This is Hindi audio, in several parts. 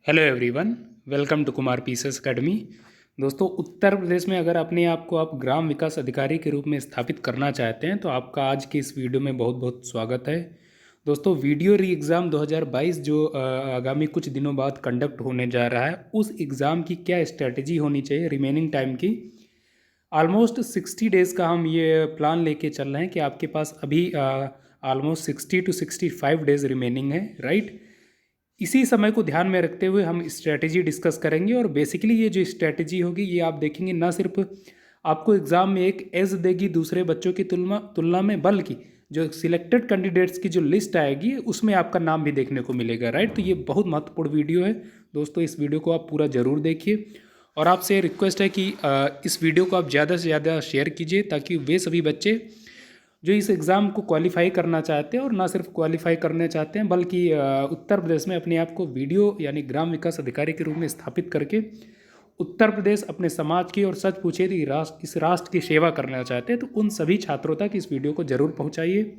Hello everyone, welcome to Kumar pieces academy. दोस्तों, उत्तर प्रदेश में अगर अपने आप को आप ग्राम विकास अधिकारी के रूप में स्थापित करना चाहते हैं तो आपका आज की इस वीडियो में बहुत बहुत स्वागत है। दोस्तों, वीडियो री एग्ज़ाम 2022 जो आगामी कुछ दिनों बाद कंडक्ट होने जा रहा है, उस एग्ज़ाम की क्या स्ट्रैटेजी होनी चाहिए रिमेनिंग टाइम की। ऑलमोस्ट 60 डेज़ का हम ये प्लान लेके चल रहे हैं कि आपके पास अभी ऑलमोस्ट 60 टू 65 डेज़ रिमेनिंग है, राइट। इसी समय को ध्यान में रखते हुए हम स्ट्रैटेजी डिस्कस करेंगे और बेसिकली ये जो स्ट्रैटेजी होगी ये आप देखेंगे ना सिर्फ आपको एग्ज़ाम में एक एज देगी दूसरे बच्चों की तुलना तुलना में, बल्कि जो सिलेक्टेड कैंडिडेट्स की जो लिस्ट आएगी उसमें आपका नाम भी देखने को मिलेगा, राइट। तो ये बहुत महत्वपूर्ण वीडियो है दोस्तों, इस वीडियो को आप पूरा ज़रूर देखिए और आपसे रिक्वेस्ट है कि इस वीडियो को आप ज़्यादा से ज़्यादा शेयर कीजिए ताकि वे सभी बच्चे जो इस एग्ज़ाम को क्वालिफाई करना चाहते हैं और ना सिर्फ क्वालिफाई करना चाहते हैं बल्कि उत्तर प्रदेश में अपने आप को वीडियो यानी ग्राम विकास अधिकारी के रूप में स्थापित करके उत्तर प्रदेश अपने समाज की और सच पूछे तो इस राष्ट्र की सेवा करना चाहते हैं तो उन सभी छात्रों तक इस वीडियो को ज़रूर पहुँचाइए।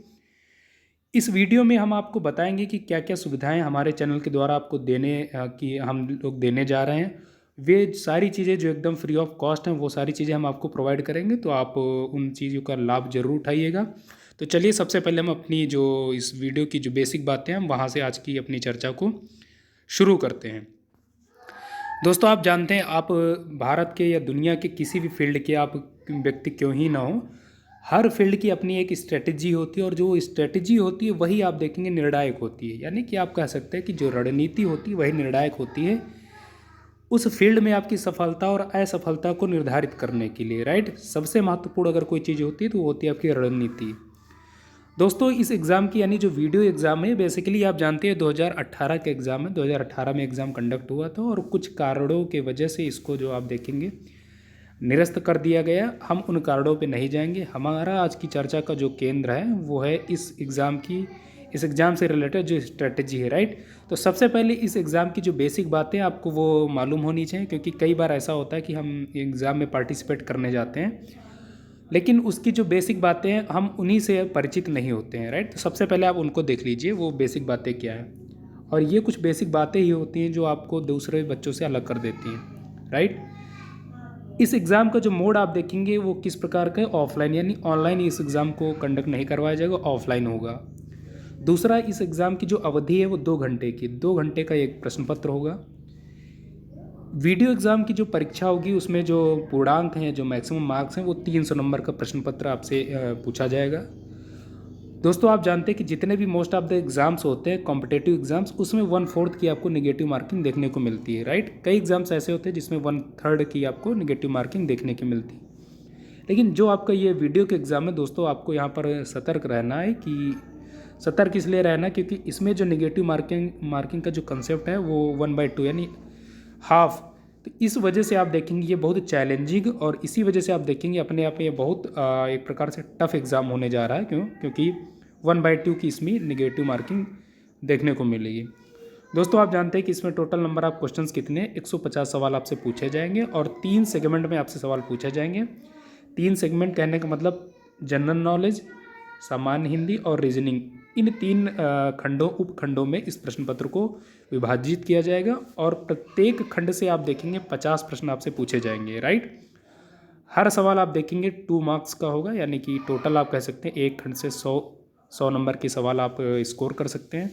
इस वीडियो में हम आपको बताएंगे कि क्या क्या सुविधाएं हमारे चैनल के द्वारा आपको कि हम लोग देने जा रहे हैं। वे सारी चीज़ें जो एकदम फ्री ऑफ कॉस्ट हैं वो सारी चीज़ें हम आपको प्रोवाइड करेंगे, तो आप उन चीज़ों का लाभ ज़रूर उठाइएगा। तो चलिए सबसे पहले हम अपनी जो इस वीडियो की जो बेसिक बातें हैं हम वहाँ से आज की अपनी चर्चा को शुरू करते हैं। दोस्तों, आप जानते हैं आप भारत के या दुनिया के किसी भी फील्ड के आप व्यक्ति क्यों ही ना हो, हर फील्ड की अपनी एक स्ट्रेटजी होती है और जो स्ट्रेटजी होती है वही आप देखेंगे निर्णायक होती है। यानी कि आप कह सकते हैं कि जो रणनीति होती है वही निर्णायक होती है उस फील्ड में आपकी सफलता और असफलता को निर्धारित करने के लिए, राइट। सबसे महत्वपूर्ण अगर कोई चीज़ होती है तो वो होती है आपकी रणनीति। दोस्तों, इस एग्ज़ाम की यानी जो वीडियो एग्ज़ाम है बेसिकली आप जानते हैं 2018 का एग्ज़ाम है। 2018 में एग्ज़ाम कंडक्ट हुआ था और कुछ कारणों के वजह से इसको जो आप देखेंगे निरस्त कर दिया गया। हम उन कारणों पे नहीं जाएंगे। हमारा आज की चर्चा का जो केंद्र है वो है इस एग्ज़ाम से रिलेटेड जो स्ट्रेटजी है, राइट। तो सबसे पहले इस एग्ज़ाम की जो बेसिक बातें आपको वो मालूम होनी चाहिए, क्योंकि कई बार ऐसा होता है कि हम एग्ज़ाम में पार्टिसिपेट करने जाते हैं लेकिन उसकी जो बेसिक बातें हैं हम उन्हीं से परिचित नहीं होते हैं, राइट। तो सबसे पहले आप उनको देख लीजिए वो बेसिक बातें क्या हैं, और ये कुछ बेसिक बातें ही होती हैं जो आपको दूसरे बच्चों से अलग कर देती हैं, राइट। इस एग्ज़ाम का जो मोड आप देखेंगे वो किस प्रकार का है, ऑफलाइन, यानी ऑनलाइन इस एग्ज़ाम को कंडक्ट नहीं करवाया जाएगा, ऑफलाइन होगा। दूसरा, इस एग्ज़ाम की जो अवधि है वो 2 घंटे की, 2 घंटे का एक प्रश्न पत्र होगा। वीडियो एग्ज़ाम की जो परीक्षा होगी उसमें जो पूर्णांक हैं, जो मैक्सिमम मार्क्स हैं, वो 300 नंबर का प्रश्न पत्र आपसे पूछा जाएगा। दोस्तों, आप जानते हैं कि जितने भी मोस्ट ऑफ द एग्ज़ाम्स होते हैं कॉम्पिटेटिव एग्ज़ाम्स, उसमें 1/4 की आपको नेगेटिव मार्किंग देखने को मिलती है, राइट। कई एग्ज़ाम्स ऐसे होते हैं जिसमें 1/3 की आपको नेगेटिव मार्किंग देखने की मिलती है। लेकिन जो आपका ये वीडियो के एग्ज़ाम है दोस्तों, आपको यहाँ पर सतर्क रहना है। कि सतर्क इसलिए रहना क्योंकि इसमें जो नेगेटिव मार्किंग का जो कंसेप्ट है वो 1/2 यानी हाफ। तो इस वजह से आप देखेंगे ये बहुत चैलेंजिंग, और इसी वजह से आप देखेंगे अपने आप में ये बहुत एक प्रकार से टफ एग्ज़ाम होने जा रहा है। क्योंकि 1/2 की इसमें नेगेटिव मार्किंग देखने को मिलेगी। दोस्तों, आप जानते हैं कि इसमें टोटल नंबर ऑफ क्वेश्चंस कितने, 150 सवाल आपसे पूछे जाएंगे और 3 सेगमेंट में आपसे सवाल पूछे जाएंगे। 3 सेगमेंट कहने का मतलब जनरल नॉलेज, सामान्य हिंदी और रीजनिंग। इन 3 उपखंडों में इस प्रश्न पत्र को विभाजित किया जाएगा और प्रत्येक खंड से आप देखेंगे 50 प्रश्न आपसे पूछे जाएंगे, राइट। हर सवाल आप देखेंगे 2 मार्क्स का होगा, यानी कि टोटल आप कह सकते हैं एक खंड से 100 नंबर के सवाल आप स्कोर कर सकते हैं।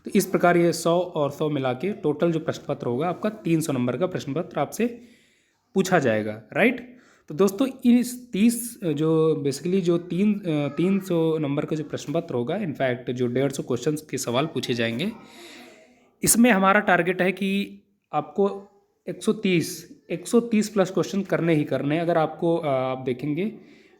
तो इस प्रकार ये 100 और 100 मिला के टोटल जो प्रश्न पत्र होगा आपका 300 नंबर का प्रश्न पत्र आपसे पूछा जाएगा, राइट। तो दोस्तों, इस 30 जो बेसिकली जो 300 नंबर का जो प्रश्न पत्र होगा, इनफैक्ट जो 150 क्वेश्चंस के सवाल पूछे जाएंगे, इसमें हमारा टारगेट है कि आपको 130 प्लस क्वेश्चन करने ही करने हैं। अगर आपको आप देखेंगे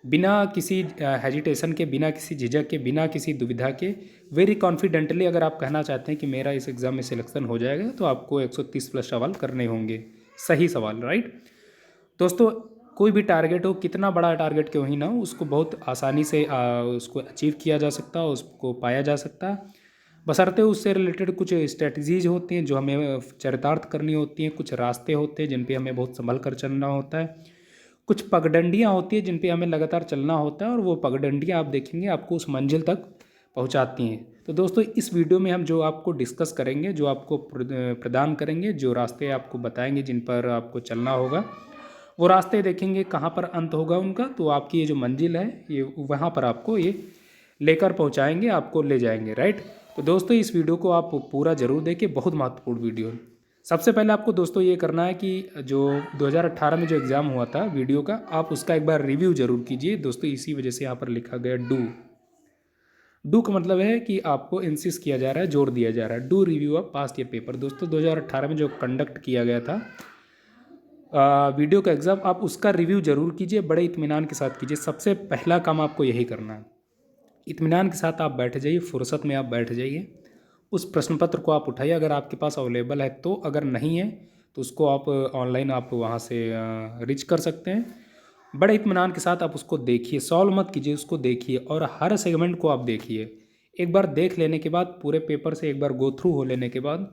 बिना किसी हेजिटेशन के, बिना किसी झिझक के, बिना किसी दुविधा के, वेरी कॉन्फिडेंटली अगर आप कहना चाहते हैं कि मेरा इस एग्ज़ाम में सिलेक्शन हो जाएगा तो आपको 130 प्लस सवाल करने होंगे, सही सवाल, राइट। दोस्तों, कोई भी टारगेट हो, कितना बड़ा टारगेट क्यों ही ना हो, उसको बहुत आसानी से उसको अचीव किया जा सकता है, उसको पाया जा सकता है, बशर्ते उससे रिलेटेड कुछ स्ट्रेटजीज होती हैं जो हमें चरितार्थ करनी होती हैं, कुछ रास्ते होते हैं जिन पे हमें बहुत संभल कर चलना होता है, कुछ पगडंडियाँ होती हैं जिन पे हमें लगातार चलना होता है, और वो पगडंडियाँ आप देखेंगे आपको उस मंजिल तक पहुंचाती हैं। तो दोस्तों इस वीडियो में हम जो आपको डिस्कस करेंगे, जो आपको प्रदान करेंगे, जो रास्ते आपको बताएंगे जिन पर आपको चलना होगा, वो रास्ते देखेंगे कहाँ पर अंत होगा उनका, तो आपकी ये जो मंजिल है ये वहाँ पर आपको ये लेकर पहुँचाएँगे, आपको ले जाएंगे, राइट। तो दोस्तों इस वीडियो को आप पूरा ज़रूर देखिए, बहुत महत्वपूर्ण वीडियो है। सबसे पहले आपको दोस्तों ये करना है कि जो 2018 में जो एग्ज़ाम हुआ था वीडियो का, आप उसका एक बार रिव्यू ज़रूर कीजिए दोस्तों। इसी वजह से यहाँ पर लिखा गया डू का मतलब है कि आपको इंसिस्ट किया जा रहा है, जोर दिया जा रहा है। Do review of past year paper. दोस्तों 2018 में जो कंडक्ट किया गया था वीडियो का एग्ज़ाम, आप उसका रिव्यू ज़रूर कीजिए, बड़े इत्मीनान के साथ कीजिए। सबसे पहला काम आपको यही करना है, इत्मीनान के साथ आप बैठ जाइए, फुर्सत में आप बैठ जाइए, उस प्रश्न पत्र को आप उठाइए अगर आपके पास अवेलेबल है तो, अगर नहीं है तो उसको आप ऑनलाइन आप वहाँ से रीच कर सकते हैं। बड़े इत्मीनान के साथ आप उसको देखिए, सॉल्व मत कीजिए, उसको देखिए और हर सेगमेंट को आप देखिए। एक बार देख लेने के बाद, पूरे पेपर से एक बार गो थ्रू हो लेने के बाद,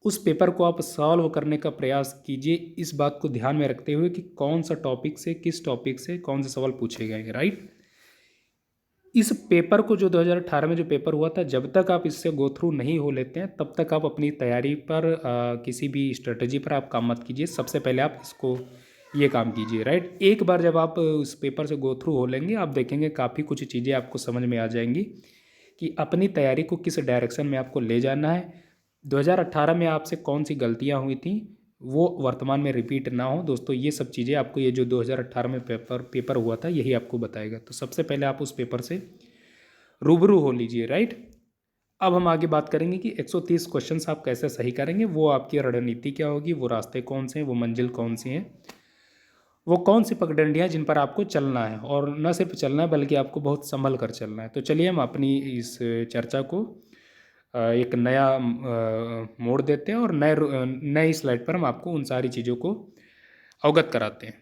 उस पेपर को आप सॉल्व करने का प्रयास कीजिए, इस बात को ध्यान में रखते हुए कि कौन सा टॉपिक से, किस टॉपिक से कौन से सवाल पूछे गए, राइट। इस पेपर को जो 2018 में जो पेपर हुआ था, जब तक आप इससे गो थ्रू नहीं हो लेते हैं तब तक आप अपनी तैयारी पर किसी भी स्ट्रेटजी पर आप काम मत कीजिए। सबसे पहले आप इसको ये काम कीजिए, राइट। एक बार जब आप उस पेपर से गो थ्रू हो लेंगे, आप देखेंगे काफ़ी कुछ चीज़ें आपको समझ में आ जाएंगी कि अपनी तैयारी को किस डायरेक्शन में आपको ले जाना है। 2018 में आपसे कौन सी गलतियाँ हुई थी वो वर्तमान में रिपीट ना हो दोस्तों। ये सब चीज़ें आपको, ये जो 2018 में पेपर हुआ था यही आपको बताएगा। तो सबसे पहले आप उस पेपर से रूबरू हो लीजिए, राइट। अब हम आगे बात करेंगे कि 130 क्वेश्चंस आप कैसे सही करेंगे, वो आपकी रणनीति क्या होगी, वो रास्ते कौन से हैं, वो मंजिल कौन सी हैं, वो कौन सी पगडंडियाँ जिन पर आपको चलना है, और न सिर्फ चलना है बल्कि आपको बहुत संभल कर चलना है। तो चलिए हम अपनी इस चर्चा को एक नया मोड़ देते हैं और नई स्लाइड पर हम आपको उन सारी चीज़ों को अवगत कराते हैं।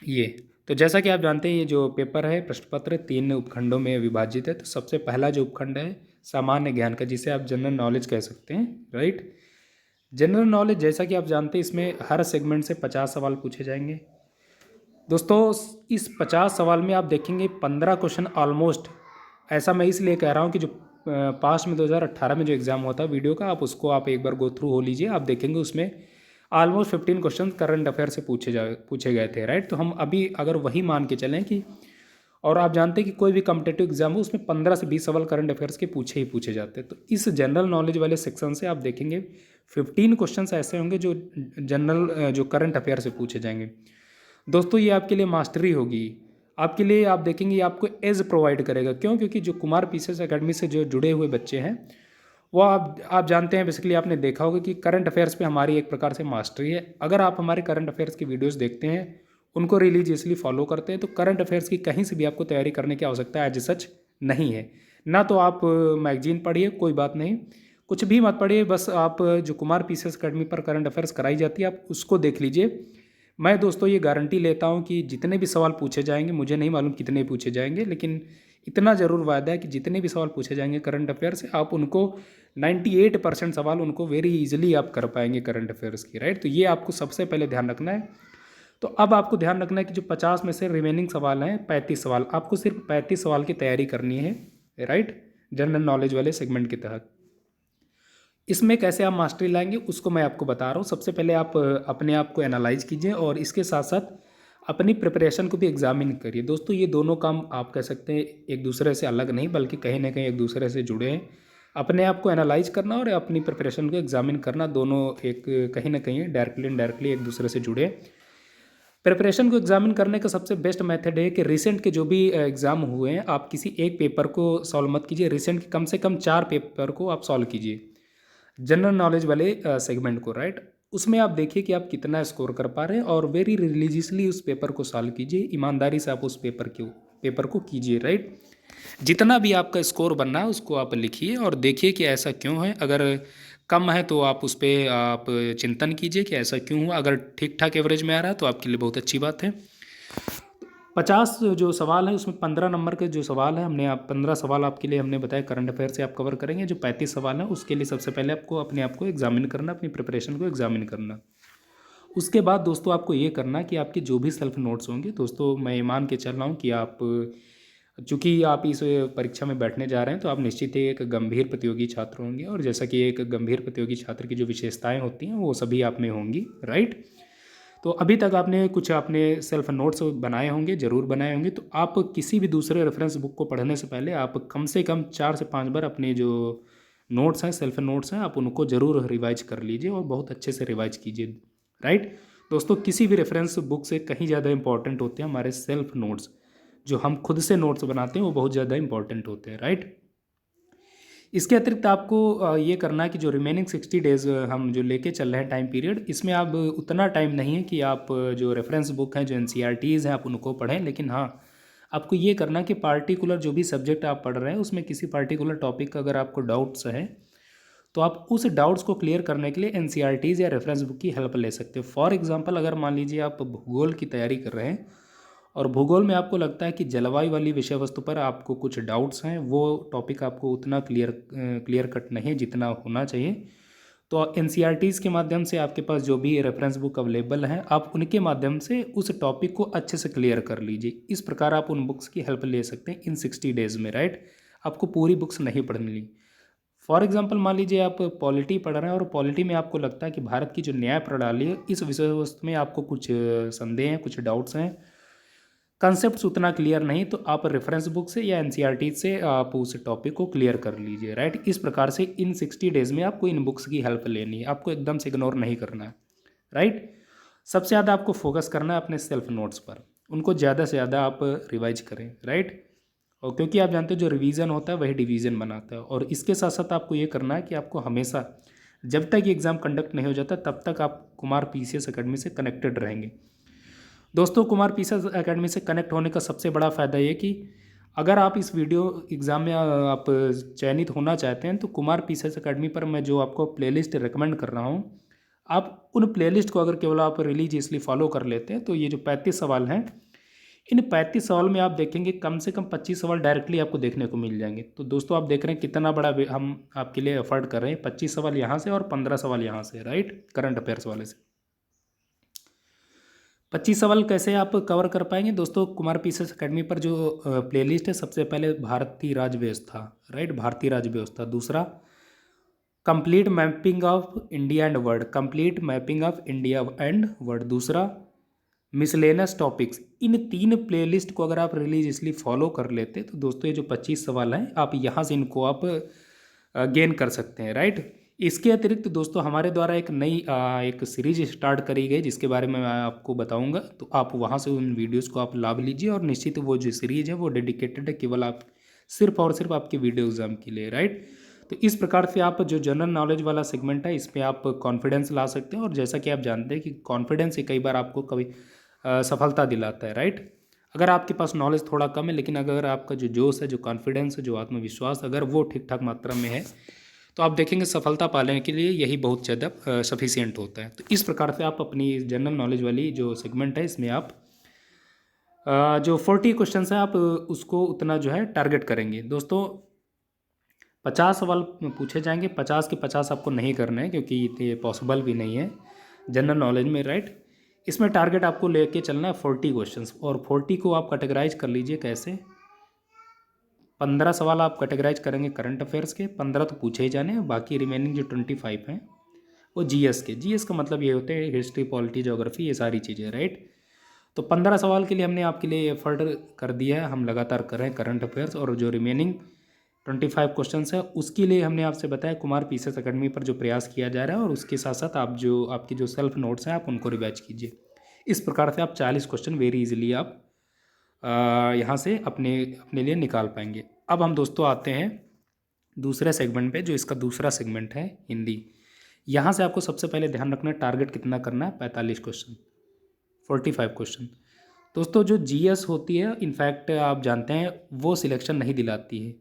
ये तो जैसा कि आप जानते हैं, ये जो पेपर है प्रश्न पत्र 3 उपखंडों में विभाजित है। तो सबसे पहला जो उपखंड है सामान्य ज्ञान का, जिसे आप जनरल नॉलेज कह सकते हैं, राइट। जनरल नॉलेज जैसा कि आप जानते हैं, इसमें हर सेगमेंट से 50 सवाल पूछे जाएंगे दोस्तों। इस 50 सवाल में आप देखेंगे 15 क्वेश्चन ऑलमोस्ट, ऐसा मैं इसलिए कह रहा हूँ कि जो पास्ट में 2018 में जो एग्ज़ाम हुआ था वीडियो का, आप उसको आप एक बार गो थ्रू हो लीजिए, आप देखेंगे उसमें ऑलमोस्ट 15 क्वेश्चन करंट अफेयर से पूछे गए थे, राइट। तो हम अभी अगर वही मान के चलें कि, और आप जानते हैं कि कोई भी कॉम्पिटेटिव एग्जाम हो उसमें 15 से 20 सवाल करंट अफेयर्स के पूछे जाते हैं। तो इस जनरल नॉलेज वाले सेक्शन से आप देखेंगे 15 क्वेश्चन ऐसे होंगे जो जनरल, जो करंट अफेयर से पूछे जाएंगे दोस्तों। ये आपके लिए मास्टरी होगी, आपके लिए आप देखेंगे ये आपको एज प्रोवाइड करेगा। क्यों? क्योंकि जो कुमार पीसीएस एकेडमी से जो जुड़े हुए बच्चे हैं वो आप जानते हैं, बेसिकली आपने देखा होगा कि करंट अफेयर्स पे हमारी एक प्रकार से मास्टरी है। अगर आप हमारे करंट अफेयर्स की वीडियोस देखते हैं, उनको रिलीजियसली फॉलो करते हैं, तो करंट अफेयर्स की कहीं से भी आपको तैयारी करने की आवश्यकता एज सच नहीं है। ना तो आप मैगजीन पढ़िए, कोई बात नहीं, कुछ भी मत पढ़िए, बस आप जो कुमार पीसीएस एकेडमी पर करंट अफेयर्स कराई जाती है आप उसको देख लीजिए। मैं दोस्तों ये गारंटी लेता हूँ कि जितने भी सवाल पूछे जाएंगे, मुझे नहीं मालूम कितने पूछे जाएंगे, लेकिन इतना ज़रूर वायदा है कि जितने भी सवाल पूछे जाएंगे करंट अफेयर से, आप उनको 98% सवाल उनको वेरी इजीली आप कर पाएंगे करंट अफेयर्स की, राइट। तो ये आपको सबसे पहले ध्यान रखना है। तो अब आपको ध्यान रखना है कि जो 50 में से रिमेनिंग सवाल हैं 35 सवाल, आपको सिर्फ 35 सवाल की तैयारी करनी है, राइट, जनरल नॉलेज वाले सेगमेंट के तहत। इसमें कैसे आप मास्टरी लाएंगे उसको मैं आपको बता रहा हूँ। सबसे पहले आप अपने आप को एनालाइज कीजिए और इसके साथ साथ अपनी प्रिपरेशन को भी एग्जामिन करिए दोस्तों। ये दोनों काम आप कह सकते हैं एक दूसरे से अलग नहीं, बल्कि कहीं ना कहीं एक दूसरे से जुड़े हैं। अपने आप को एनालाइज करना और अपनी प्रिपरेशन को एग्जामिन करना, दोनों एक कहीं ना कहीं डायरेक्टली इनडायरेक्टली एक दूसरे से जुड़े। प्रिपरेशन को एग्जामिन करने का सबसे बेस्ट मेथड है कि रिसेंट के जो भी एग्ज़ाम हुए हैं, आप किसी एक पेपर को सॉल्व मत कीजिए, रिसेंट के कम से कम 4 पेपर को आप सॉल्व कीजिए जनरल नॉलेज वाले सेगमेंट को, राइट। उसमें आप देखिए कि आप कितना स्कोर कर पा रहे हैं और वेरी रिलीजियसली उस पेपर को सॉल्व कीजिए, ईमानदारी से आप उस पेपर को कीजिए, राइट। जितना भी आपका स्कोर बनना है उसको आप लिखिए और देखिए कि ऐसा क्यों है। अगर कम है तो आप उस पर आप चिंतन कीजिए कि ऐसा क्यों हुआ। अगर ठीक ठाक एवरेज में आ रहा है तो आपके लिए बहुत अच्छी बात है। 50 जो सवाल है उसमें 15 नंबर के जो सवाल है, हमने आप 15 सवाल आपके लिए हमने बताया करंट अफेयर से आप कवर करेंगे। जो 35 सवाल है उसके लिए सबसे पहले आपको अपने आप को एग्जामिन करना, अपनी प्रिपरेशन को एग्जामिन करना। उसके बाद दोस्तों आपको ये करना कि आपके जो भी सेल्फ नोट्स होंगे, दोस्तों मैं मान के चल रहा हूँ कि आप चूँकि आप इस परीक्षा में बैठने जा रहे हैं तो आप निश्चित ही एक गंभीर प्रतियोगी छात्र होंगे, और जैसा कि एक गंभीर प्रतियोगी छात्र की जो विशेषताएं होती हैं वो सभी आप में होंगी, राइट। तो अभी तक आपने कुछ अपने सेल्फ नोट्स बनाए होंगे, ज़रूर बनाए होंगे। तो आप किसी भी दूसरे रेफरेंस बुक को पढ़ने से पहले आप कम से कम 4 से 5 बार अपने जो नोट्स हैं, सेल्फ नोट्स हैं, आप उनको ज़रूर रिवाइज कर लीजिए और बहुत अच्छे से रिवाइज कीजिए, राइट। दोस्तों, किसी भी रेफरेंस बुक से कहीं ज़्यादा इंपॉर्टेंट होते हैं हमारे सेल्फ नोट्स। जो हम खुद से नोट्स बनाते हैं वो बहुत ज़्यादा इंपॉर्टेंट होते हैं, राइट। इसके अतिरिक्त आपको ये करना है कि जो रिमेनिंग 60 डेज़ हम जो लेके चल रहे हैं टाइम पीरियड, इसमें आप उतना टाइम नहीं है कि आप जो रेफरेंस बुक हैं, जो एनसीईआरटीज़ हैं, आप उनको पढ़ें। लेकिन हाँ, आपको ये करना है कि पार्टिकुलर जो भी सब्जेक्ट आप पढ़ रहे हैं उसमें किसी पार्टिकुलर टॉपिक का अगर आपको डाउट्स हैं तो आप उस डाउट्स को क्लियर करने के लिए एनसीईआरटीज़ या रेफरेंस बुक की हेल्प ले सकते हो। फॉर एग्जांपल, अगर मान लीजिए आप भूगोल की तैयारी कर रहे हैं और भूगोल में आपको लगता है कि जलवायु वाली विषय वस्तु पर आपको कुछ डाउट्स हैं, वो टॉपिक आपको उतना क्लियर कट नहीं है जितना होना चाहिए, तो एनसीईआरटीज़ के माध्यम से आपके पास जो भी रेफरेंस बुक अवेलेबल हैं, आप उनके माध्यम से उस टॉपिक को अच्छे से क्लियर कर लीजिए। इस प्रकार आप उन बुक्स की हेल्प ले सकते हैं इन 60 डेज़ में, राइट। आपको पूरी बुक्स नहीं पढ़नी। फॉर एग्जांपल, मान लीजिए आप पॉलिटी पढ़ रहे हैं और पॉलिटी में आपको लगता है कि भारत की जो न्याय प्रणाली है, इस विषय वस्तु में आपको कुछ संदेह हैं, कुछ डाउट्स हैं, कंसेप्ट्स उतना क्लियर नहीं, तो आप रेफरेंस बुक से या एनसीईआरटी से आप उस टॉपिक को क्लियर कर लीजिए, राइट। इस प्रकार से इन 60 डेज़ में आपको इन बुक्स की हेल्प लेनी है, आपको एकदम से इग्नोर नहीं करना है, राइट। सबसे ज़्यादा आपको फोकस करना है अपने सेल्फ नोट्स पर, उनको ज़्यादा से ज़्यादा आप रिवाइज करें, राइट। और क्योंकि आप जानते हो जो रिवीजन होता है वही डिवीज़न बनाता है। और इसके साथ साथ आपको ये करना है कि आपको हमेशा, जब तक ये एग्ज़ाम कंडक्ट नहीं हो जाता, तब तक आप कुमार पीसीएस एकेडमी से कनेक्टेड रहेंगे। दोस्तों, कुमार पीसीएस एकेडमी से कनेक्ट होने का सबसे बड़ा फ़ायदा ये कि अगर आप इस वीडियो एग्ज़ाम में आप चयनित होना चाहते हैं तो कुमार पीसीएस एकेडमी पर मैं जो आपको प्लेलिस्ट रिकमेंड कर रहा हूँ, आप उन प्लेलिस्ट को अगर केवल आप रिलीजियसली फॉलो कर लेते हैं तो ये जो 35 सवाल हैं, इन 35 सवाल में आप देखेंगे कम से कम 25 सवाल डायरेक्टली आपको देखने को मिल जाएंगे। तो दोस्तों, आप देख रहे हैं कितना बड़ा हम आपके लिए एफर्ट कर रहे हैं। 25 सवाल यहाँ से और 15 सवाल यहाँ से, राइट, करंट अफेयर्स वाले से। 25 सवाल कैसे आप कवर कर पाएंगे दोस्तों? कुमार पीसीएस एकेडमी पर जो प्लेलिस्ट है, सबसे पहले भारतीय राज्य व्यवस्था, राइट, भारतीय राज्य व्यवस्था। दूसरा, complete mapping of India and world, complete mapping of India and world. दूसरा, मिसलेनियस टॉपिक्स। इन 3 प्लेलिस्ट को अगर आप रिलीजियसली फॉलो कर लेते तो दोस्तों ये जो 25 सवाल हैं, आप यहाँ से इनको आप गेन कर सकते हैं, राइट। इसके अतिरिक्त दोस्तों, हमारे द्वारा एक नई एक सीरीज स्टार्ट करी गई जिसके बारे में मैं आपको बताऊंगा, तो आप वहाँ से उन वीडियोस को आप लाभ लीजिए। और निश्चित वो जो सीरीज है वो डेडिकेटेड है केवल आप सिर्फ और सिर्फ आपके वीडियो एग्जाम के लिए, राइट। तो इस प्रकार से आप जो जनरल नॉलेज वाला सेगमेंट है, इस पर आप कॉन्फिडेंस ला सकते हैं। और जैसा कि आप जानते हैं कि कॉन्फिडेंस ही कई बार आपको कभी सफलता दिलाता है, राइट। अगर आपके पास नॉलेज थोड़ा कम है, लेकिन अगर आपका जो जोश है, जो कॉन्फिडेंस है, जो आत्मविश्वास, अगर वो ठीक ठाक मात्रा में है, तो आप देखेंगे सफलता पाने के लिए यही बहुत ज़्यादा सफिशियंट होता है। तो इस प्रकार से आप अपनी जनरल नॉलेज वाली जो सेगमेंट है, इसमें आप जो 40 क्वेश्चन है, आप उसको उतना जो है टारगेट करेंगे। दोस्तों, 50 सवाल पूछे जाएंगे, 50 के 50 आपको नहीं करने हैं क्योंकि ये पॉसिबल भी नहीं है जनरल नॉलेज में, राइट। इसमें टारगेट आपको लेके चलना है 40 क्वेश्चंस। और 40 को आप कैटेगराइज कर लीजिए कैसे? 15 सवाल आप कैटेगराइज करेंगे करंट अफेयर्स के, 15 तो पूछे ही जाने हैं, बाकी रिमेनिंग जो 25 हैं वो जीएस के। जीएस का मतलब ये होते हैं हिस्ट्री, पॉलिटी, ज्योग्राफी, ये सारी चीज़ें, राइट। तो 15 सवाल के लिए हमने आपके लिए एफर्ट कर दिया है, हम लगातार कर रहे हैं करंट अफेयर्स। और जो रिमेनिंग 25 क्वेश्चन है उसके लिए हमने आपसे बताया कुमार पीसीएस एकेडमी पर जो प्रयास किया जा रहा है, और उसके साथ साथ आप जो आपकी जो सेल्फ नोट्स हैं आप उनको रिवाइज कीजिए। इस प्रकार से आप 40 क्वेश्चन वेरी इजीली आप यहाँ से अपने अपने लिए निकाल पाएंगे। अब हम दोस्तों आते हैं दूसरे सेगमेंट पे, जो इसका दूसरा सेगमेंट है हिंदी। यहाँ से आपको सबसे पहले ध्यान रखना है टारगेट कितना करना है, 45 क्वेश्चन, 45 क्वेश्चन। दोस्तों, जो जीएस होती है, इनफैक्ट आप जानते हैं वो सिलेक्शन नहीं दिलाती है।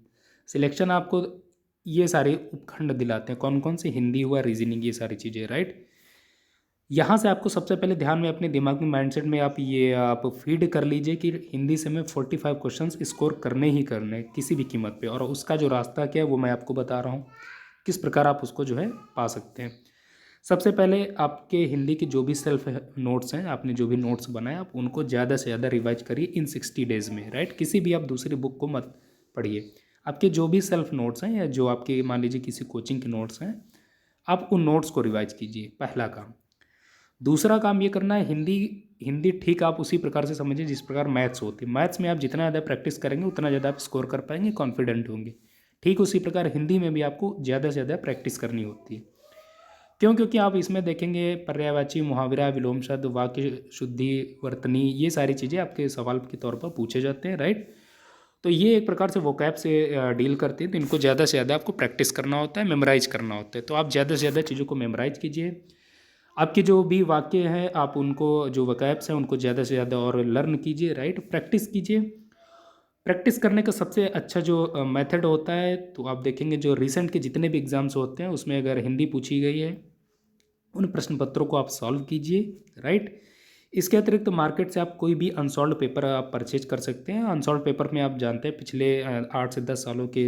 सिलेक्शन आपको ये सारे उपखंड दिलाते हैं, कौन कौन से? हिंदी हुआ, रीजनिंग, ये सारी चीज़ें, राइट। यहाँ से आपको सबसे पहले ध्यान में अपने दिमाग में, माइंडसेट में आप ये आप फीड कर लीजिए कि हिंदी से मैं 45 क्वेश्चंस स्कोर करने ही करने किसी भी कीमत पे। और उसका जो रास्ता क्या है वो मैं आपको बता रहा हूँ, किस प्रकार आप उसको जो है पा सकते हैं। सबसे पहले आपके हिंदी के जो भी सेल्फ नोट्स हैं, आपने जो भी नोट्स बनाए, आप उनको ज़्यादा से ज़्यादा रिवाइज करिए इन 60 डेज़ में, राइट। किसी भी आप दूसरी बुक को मत पढ़िए। आपके जो भी सेल्फ नोट्स हैं या जो आपके मान लीजिए किसी कोचिंग के नोट्स हैं, आप उन नोट्स को रिवाइज कीजिए, पहला काम। दूसरा काम ये करना है, हिंदी हिंदी ठीक आप उसी प्रकार से समझिए जिस प्रकार मैथ्स होती है। मैथ्स में आप जितना ज़्यादा प्रैक्टिस करेंगे उतना ज़्यादा आप स्कोर कर पाएंगे, कॉन्फिडेंट होंगे। ठीक उसी प्रकार हिंदी में भी आपको ज़्यादा से ज़्यादा प्रैक्टिस करनी होती है। क्यों? क्योंकि आप इसमें देखेंगे पर्यायवाची, मुहावरा, विलोम शब्द, वाक्य शुद्धि, वर्तनी, ये सारी चीज़ें आपके सवाल के तौर पर पूछे जाते हैं, राइट। तो ये एक प्रकार से वोकैब से डील करते हैं, तो इनको ज़्यादा से ज़्यादा आपको प्रैक्टिस करना होता है, मेमोराइज करना होता है। तो आप ज़्यादा से ज़्यादा चीज़ों को मेमोराइज कीजिए। आपके जो भी वाक्य हैं आप उनको, जो वोकैब्स हैं उनको ज़्यादा से ज़्यादा और लर्न कीजिए, राइट, प्रैक्टिस कीजिए। प्रैक्टिस करने का सबसे अच्छा जो मेथड होता है, तो आप देखेंगे जो रिसेंट के जितने भी एग्ज़ाम्स होते हैं उसमें अगर हिंदी पूछी गई है, उन प्रश्न पत्रों को आप सॉल्व कीजिए, राइट। इसके अतिरिक्त तो मार्केट से आप कोई भी अनसॉल्व पेपर आप परचेज कर सकते हैं। अनसॉल्व पेपर में आप जानते हैं पिछले 8 से 10 सालों के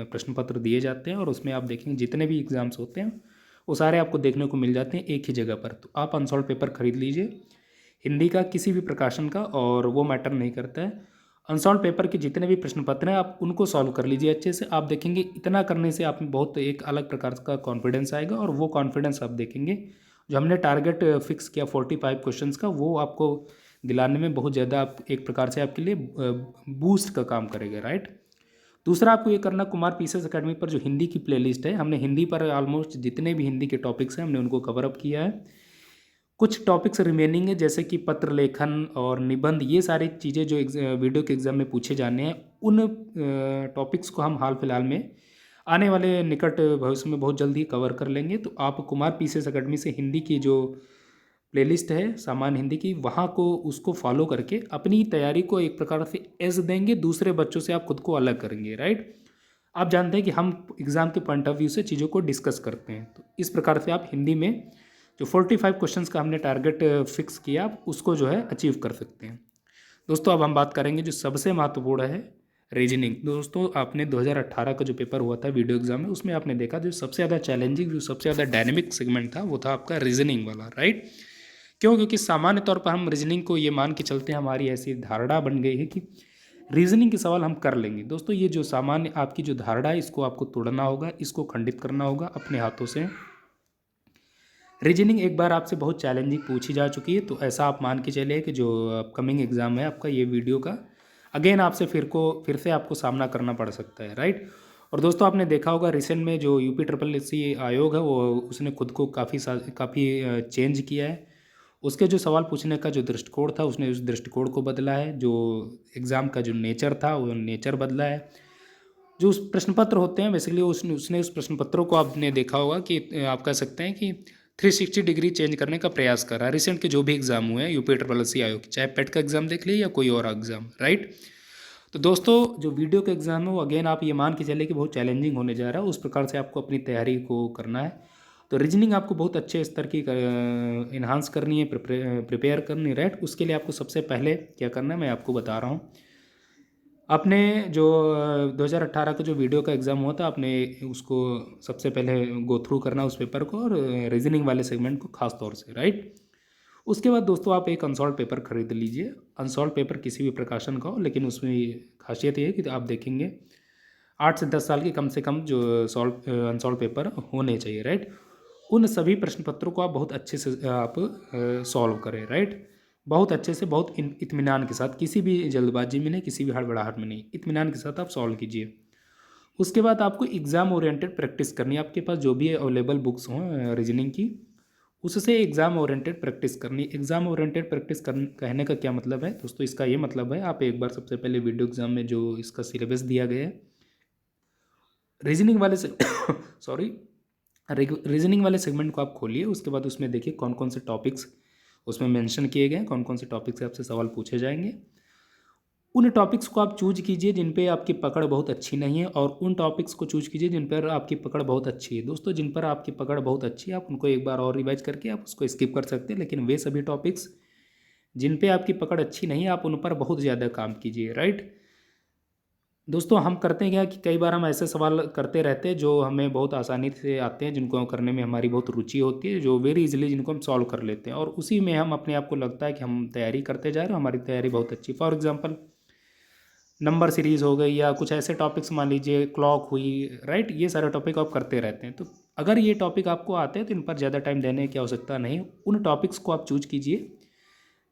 प्रश्न पत्र दिए जाते हैं, और उसमें आप देखेंगे जितने भी एग्ज़ाम्स होते हैं वो सारे आपको देखने को मिल जाते हैं एक ही जगह पर। तो आप अनसॉल्व पेपर खरीद लीजिए हिंदी का, किसी भी प्रकाशन का, और वो मैटर नहीं करता है। अनसॉल्व पेपर के जितने भी प्रश्न पत्र हैं आप उनको सॉल्व कर लीजिए अच्छे से। आप देखेंगे इतना करने से आप में बहुत एक अलग प्रकार का कॉन्फिडेंस आएगा, और वो कॉन्फिडेंस आप देखेंगे जो हमने टारगेट फिक्स किया 45 क्वेश्चंस का, वो आपको दिलाने में बहुत ज़्यादा आप एक प्रकार से आपके लिए बूस्ट का काम करेगा, राइट। दूसरा आपको ये करना, कुमार पीसेस एकेडमी पर जो हिंदी की प्लेलिस्ट है, हमने हिंदी पर ऑलमोस्ट जितने भी हिंदी के टॉपिक्स हैं हमने उनको कवर अप किया है। कुछ टॉपिक्स रिमेनिंग है जैसे कि पत्र लेखन और निबंध, ये सारी चीज़ें जो वीडियो के एग्ज़ाम में पूछे जाने हैं, उन टॉपिक्स को हम हाल फिलहाल में आने वाले निकट भविष्य में बहुत जल्दी कवर कर लेंगे। तो आप कुमार पीसेस एकेडमी से हिंदी की जो प्लेलिस्ट है सामान्य हिंदी की, वहाँ को उसको फॉलो करके अपनी तैयारी को एक प्रकार से एज देंगे, दूसरे बच्चों से आप खुद को अलग करेंगे, राइट। आप जानते हैं कि हम एग्ज़ाम के पॉइंट ऑफ व्यू से चीज़ों को डिस्कस करते हैं, तो इस प्रकार से आप हिंदी में जो 45 क्वेश्चंस का हमने टारगेट फिक्स किया, आप उसको जो है अचीव कर सकते हैं। दोस्तों अब हम बात करेंगे जो सबसे महत्वपूर्ण है, रीजनिंग। दोस्तों आपने 2018 का जो पेपर हुआ था वीडियो एग्जाम में, उसमें आपने देखा जो सबसे ज़्यादा चैलेंजिंग, जो सबसे ज़्यादा डायनेमिक सेगमेंट था वो था आपका रीजनिंग वाला, राइट। क्यों? क्योंकि सामान्य तौर पर हम रीजनिंग को ये मान के चलते हैं, हमारी ऐसी धारणा बन गई है कि रीजनिंग के सवाल हम कर लेंगे। दोस्तों ये जो सामान्य आपकी जो धारणा है, इसको आपको तोड़ना होगा, इसको खंडित करना होगा अपने हाथों से। रीजनिंग एक बार आपसे बहुत चैलेंजिंग पूछी जा चुकी है, तो ऐसा आप मान के चलिए कि जो अपकमिंग एग्ज़ाम है आपका ये वीडियो का, अगेन आपसे फिर से आपको सामना करना पड़ सकता है, राइट। और दोस्तों आपने देखा होगा रिसेंट में जो यूपी ट्रिपल एस सी आयोग है, वो उसने खुद को काफ़ी चेंज किया है। उसके जो सवाल पूछने का जो दृष्टिकोण था, उसने उस दृष्टिकोण को बदला है। जो एग्ज़ाम का जो नेचर था वो नेचर बदला है। जो उस प्रश्न पत्र होते हैं बेसिकली, उसने उस प्रश्न पत्रों को आपने देखा होगा कि आप कह सकते हैं कि 360 डिग्री चेंज करने का प्रयास कर रहा है। रिसेंट के जो भी एग्जाम हुए हैं यूपी ट्रिपल एस सी आयोग, चाहे पेट का एग्जाम देख लीजिए या कोई और एग्जाम, राइट। तो दोस्तों जो वीडियो का एग्जाम है वो अगेन आप ये मान के चलिए कि बहुत चैलेंजिंग होने जा रहा है, उस प्रकार से आपको अपनी तैयारी को करना है। तो रीजनिंग आपको बहुत अच्छे स्तर की इन्हांस करनी है, प्रिपेयर करनी है, राइट। उसके लिए आपको सबसे पहले क्या करना है मैं आपको बता रहा हूँ। आपने जो 2018 का जो वीडियो का एग्ज़ाम हुआ था, आपने उसको सबसे पहले गो थ्रू करना उस पेपर को, और रीजनिंग वाले सेगमेंट को खास तौर से, राइट। उसके बाद दोस्तों आप एक अनसॉल्व पेपर खरीद लीजिए। अनसॉल्व पेपर किसी भी प्रकाशन का हो, लेकिन उसमें खासियत ये है कि आप देखेंगे 8 से 10 साल के कम से कम जो अनसॉल्व पेपर होने चाहिए, राइट। उन सभी प्रश्न पत्रों को आप बहुत अच्छे से आप सॉल्व करें, राइट। बहुत अच्छे से, बहुत इत्मीनान के साथ, किसी भी जल्दबाजी में नहीं, किसी भी हड़बड़ाहट में नहीं, इत्मीनान के साथ आप सॉल्व कीजिए। उसके बाद आपको एग्ज़ाम ओरिएंटेड प्रैक्टिस करनी है। आपके पास जो भी अवेलेबल बुक्स हों रीजनिंग की, उससे एग्ज़ाम ओरिएंटेड प्रैक्टिस करनी। एग्ज़ाम ओरिएंटेड प्रैक्टिस कहने का क्या मतलब है दोस्तों? इसका ये मतलब है, आप एक बार सबसे पहले वीडियो एग्ज़ाम में जो इसका सिलेबस दिया गया है रीजनिंग वाले से सॉरी रीजनिंग वाले सेगमेंट को आप खोलिए। उसके बाद उसमें देखिए कौन कौन से टॉपिक्स उसमें मेंशन किए गए हैं, कौन कौन से टॉपिक से आपसे सवाल पूछे जाएंगे। उन टॉपिक्स को आप चूज कीजिए जिन पे आपकी पकड़ बहुत अच्छी नहीं है, और उन टॉपिक्स को चूज कीजिए जिन पर आपकी पकड़ बहुत अच्छी है। दोस्तों जिन पर आपकी पकड़ बहुत अच्छी है आप उनको एक बार और रिवाइज करके आप उसको स्किप कर सकते हैं, लेकिन वे सभी टॉपिक्स जिन पे आपकी पकड़ अच्छी नहीं है आप उन पर बहुत ज़्यादा काम कीजिए, राइट। दोस्तों हम करते हैं क्या कि कई बार हम ऐसे सवाल करते रहते हैं जो हमें बहुत आसानी से आते हैं, जिनको करने में हमारी बहुत रुचि होती है, जो वेरी इजीली जिनको हम सॉल्व कर लेते हैं, और उसी में हम अपने आप को लगता है कि हम तैयारी करते जा रहे हैं, हमारी तैयारी बहुत अच्छी। फॉर एग्जांपल नंबर सीरीज़ हो गई या कुछ ऐसे टॉपिक्स मान लीजिए, क्लॉक हुई, राइट, ये सारे टॉपिक आप करते रहते हैं। तो अगर ये टॉपिक आपको आते हैं तो इन पर ज़्यादा टाइम देने की आवश्यकता नहीं। उन टॉपिक्स को आप चूज कीजिए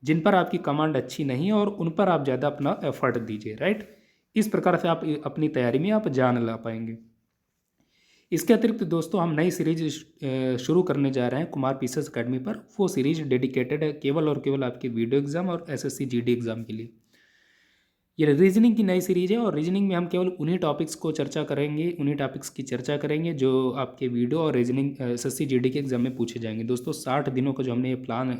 जिन पर आपकी कमांड अच्छी नहीं है और उन पर आप ज़्यादा अपना एफर्ट दीजिए, राइट। इस प्रकार से आप अपनी तैयारी में आप जान ला पाएंगे। इसके अतिरिक्त दोस्तों हम नई सीरीज शुरू करने जा रहे हैं कुमार पीसेस अकेडमी पर। वो सीरीज डेडिकेटेड है केवल और केवल आपके वीडियो एग्जाम और एसएससी जीडी एग्जाम के लिए। ये रीजनिंग की नई सीरीज है और रीजनिंग में हम केवल उन्हीं टॉपिक्स को चर्चा करेंगे, उन्हीं टॉपिक्स की चर्चा करेंगे जो आपके वीडियो और रीजनिंग एसएससी जीडी के एग्जाम में पूछे जाएंगे। दोस्तों 60 दिनों का जो हमने ये प्लान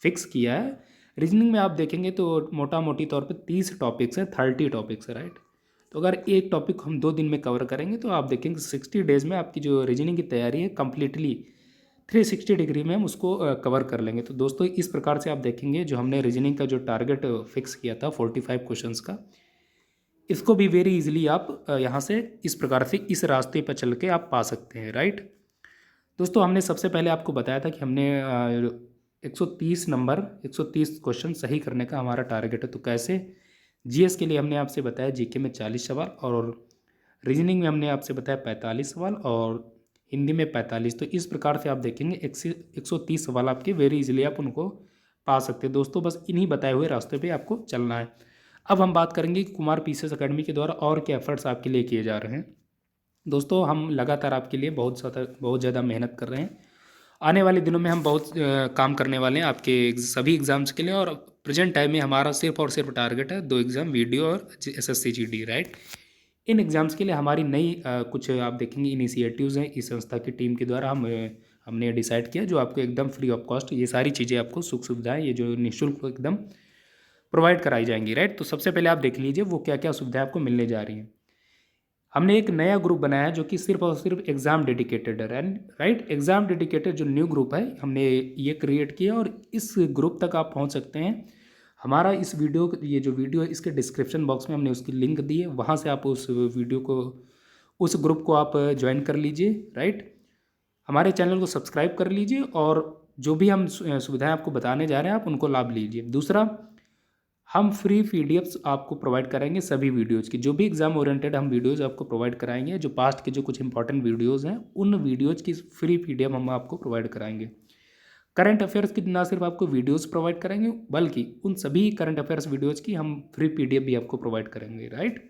फिक्स किया है, रीजनिंग में आप देखेंगे तो मोटा मोटी तौर पे 30 टॉपिक्स हैं, 30 टॉपिक्स है, राइट। तो अगर एक टॉपिक हम 2 दिन में कवर करेंगे तो आप देखेंगे 60 डेज में आपकी जो रीजनिंग की तैयारी है कंप्लीटली 360 डिग्री में हम उसको कवर कर लेंगे। तो दोस्तों इस प्रकार से आप देखेंगे जो हमने रीजनिंग का जो टारगेट फिक्स किया था 45 क्वेश्चंस का, इसको भी वेरी इजीली आप यहाँ से इस प्रकार से इस रास्ते पर चल के आप पा सकते हैं, राइट। दोस्तों हमने सबसे पहले आपको बताया था कि हमने 130 नंबर 130 क्वेश्चन सही करने का हमारा टारगेट है। तो कैसे? जीएस के लिए हमने आपसे बताया जीके में 40 सवाल और रीजनिंग में हमने आपसे बताया 45 सवाल और हिंदी में 45। तो इस प्रकार से आप देखेंगे 130 सवाल आपके वेरी इजीली आप उनको पा सकते हैं। दोस्तों बस इन्हीं बताए हुए रास्ते पे आपको चलना है। अब हम बात करेंगे कि कुमार पीसेस अकेडमी के द्वारा और क्या एफर्ट्स आपके लिए किए जा रहे हैं। दोस्तों हम लगातार आपके लिए बहुत ज़्यादा मेहनत कर रहे हैं। आने वाले दिनों में हम बहुत काम करने वाले हैं आपके सभी एग्ज़ाम्स के लिए, और प्रेजेंट टाइम में हमारा सिर्फ और सिर्फ टारगेट है 2 एग्ज़ाम, वीडियो और एसएससी जीडी, राइट। इन एग्ज़ाम्स के लिए हमारी नई कुछ आप देखेंगे इनिशिएटिव्स हैं इस संस्था की टीम के द्वारा। हमने डिसाइड किया जो आपको एकदम फ्री ऑफ कॉस्ट ये सारी चीज़ें आपको सुख सुविधाएँ ये जो निःशुल्क एकदम प्रोवाइड कराई जाएंगी, राइट। तो सबसे पहले आप देख लीजिए वो क्या क्या सुविधाएं आपको मिलने जा रही हैं। हमने एक नया ग्रुप बनाया है जो कि सिर्फ और सिर्फ एग्ज़ाम डेडिकेटेड है, राइट। एग्ज़ाम डेडिकेटेड जो न्यू ग्रुप है हमने ये क्रिएट किया और इस ग्रुप तक आप पहुंच सकते हैं। हमारा इस वीडियो ये जो वीडियो है इसके डिस्क्रिप्शन बॉक्स में हमने उसकी लिंक दी है, वहाँ से आप उस वीडियो को उस ग्रुप को आप ज्वाइन कर लीजिए, राइट। हमारे चैनल को सब्सक्राइब कर लीजिए और जो भी हम सुविधाएं आपको बताने जा रहे हैं आप उनको लाभ लीजिए। दूसरा, हम फ्री पीडीएफ्स आपको प्रोवाइड कराएंगे सभी वीडियोज़ की, जो भी एग्जाम ओरिएंटेड हम वीडियोज़ आपको प्रोवाइड कराएंगे, जो पास्ट के जो कुछ इंपॉर्टेंट वीडियोज़ हैं उन वीडियोज़ की फ्री पीडीएफ हम आपको प्रोवाइड कराएंगे। करंट अफेयर्स की ना सिर्फ आपको वीडियोज़ प्रोवाइड कराएंगे बल्कि उन सभी करंट अफेयर्स वीडियोज़ की हम फ्री पीडीएफ भी आपको प्रोवाइड करेंगे, राइट।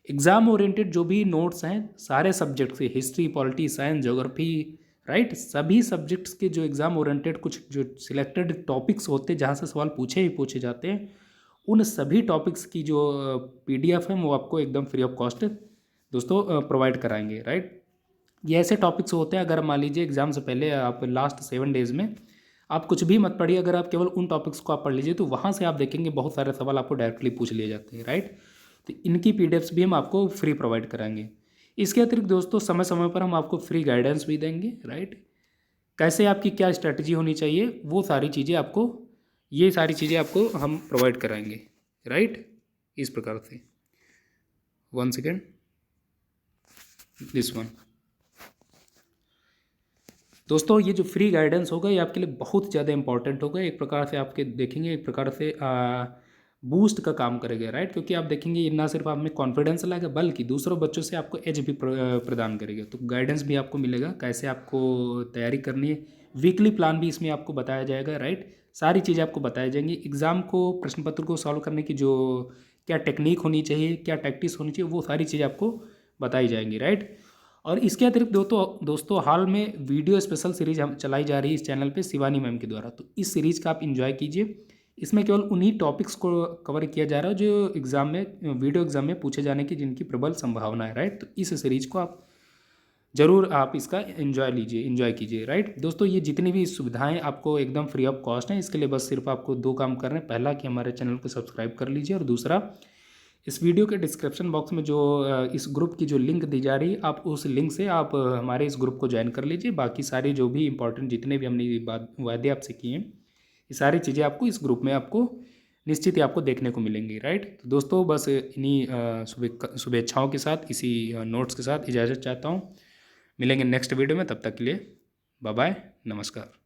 एग्जाम ओरिएंटेड जो भी नोट्स हैं सारे सब्जेक्ट से, history, polity, science, geography, right, सभी सब्जेक्ट्स के जो एग्जाम ओरिएंटेड कुछ जो सिलेक्टेड टॉपिक्स होते हैं जहाँ से सवाल पूछे ही पूछे जाते हैं, उन सभी टॉपिक्स की जो पीडीएफ है वो आपको एकदम फ्री ऑफ कॉस्ट दोस्तों प्रोवाइड कराएंगे, राइट। ये ऐसे टॉपिक्स होते हैं, अगर मान लीजिए एग्जाम से पहले आप लास्ट 7 डेज़ में आप कुछ भी मत पढ़िए, अगर आप केवल उन टॉपिक्स को आप पढ़ लीजिए तो वहाँ से आप देखेंगे बहुत सारे सवाल आपको डायरेक्टली पूछ लिए जाते हैं, राइट। तो इनकी पीडीएफ्स भी हम आपको फ्री प्रोवाइड कराएंगे। इसके अतिरिक्त दोस्तों समय समय पर हम आपको फ्री गाइडेंस भी देंगे, राइट। कैसे आपकी क्या स्ट्रैटेजी होनी चाहिए वो सारी चीज़ें आपको, ये सारी चीज़ें आपको हम प्रोवाइड कराएंगे, राइट। इस प्रकार से 1 सेकेंड दिस वन। दोस्तों ये जो फ्री गाइडेंस होगा ये आपके लिए बहुत ज़्यादा इंपॉर्टेंट होगा। एक प्रकार से आपके देखेंगे एक प्रकार से बूस्ट का काम करेगा, राइट, क्योंकि आप देखेंगे ये ना सिर्फ आप में कॉन्फिडेंस लाएगा बल्कि दूसरों बच्चों से आपको एज भी प्रदान करेगा। तो गाइडेंस भी आपको मिलेगा कैसे आपको तैयारी करनी है, वीकली प्लान भी इसमें आपको बताया जाएगा, राइट। सारी चीज़ें आपको बताई जाएंगी। एग्ज़ाम को प्रश्न पत्र को सॉल्व करने की जो क्या टेक्निक होनी चाहिए, क्या टैक्टिस होनी चाहिए, वो सारी चीज़ें आपको बताई जाएंगी, राइट। और इसके अतिरिक्त दोस्तों हाल में वीडियो स्पेशल सीरीज हम चलाई जा रही है इस चैनल पे शिवानी मैम के द्वारा। तो इस सीरीज़ का आप इन्जॉय कीजिए। इसमें केवल उन्हीं टॉपिक्स को कवर किया जा रहा है जो एग्ज़ाम में वीडियो एग्ज़ाम में पूछे जाने की जिनकी प्रबल संभावना है, राइट। तो इस सीरीज को आप ज़रूर आप इसका एंजॉय कीजिए, राइट। दोस्तों ये जितनी भी सुविधाएं आपको एकदम फ्री ऑफ कॉस्ट हैं, इसके लिए बस सिर्फ आपको 2 काम करने हैं। पहला कि हमारे चैनल को सब्सक्राइब कर लीजिए और दूसरा इस वीडियो के डिस्क्रिप्शन बॉक्स में जो इस ग्रुप की जो लिंक दी जा रही है आप उस लिंक से आप हमारे इस ग्रुप को ज्वाइन कर लीजिए। बाकी सारी जो भी इंपॉर्टेंट जितने भी हमने वादे आपसे किए हैं ये सारी चीज़ें आपको इस ग्रुप में आपको निश्चित ही आपको देखने को मिलेंगी। राइट, तो दोस्तों बस इन्हीं शुभेच्छाओं के साथ, इसी नोट्स के साथ इजाज़त चाहता हूँ। मिलेंगे नेक्स्ट वीडियो में, तब तक के लिए बाय बाय, नमस्कार।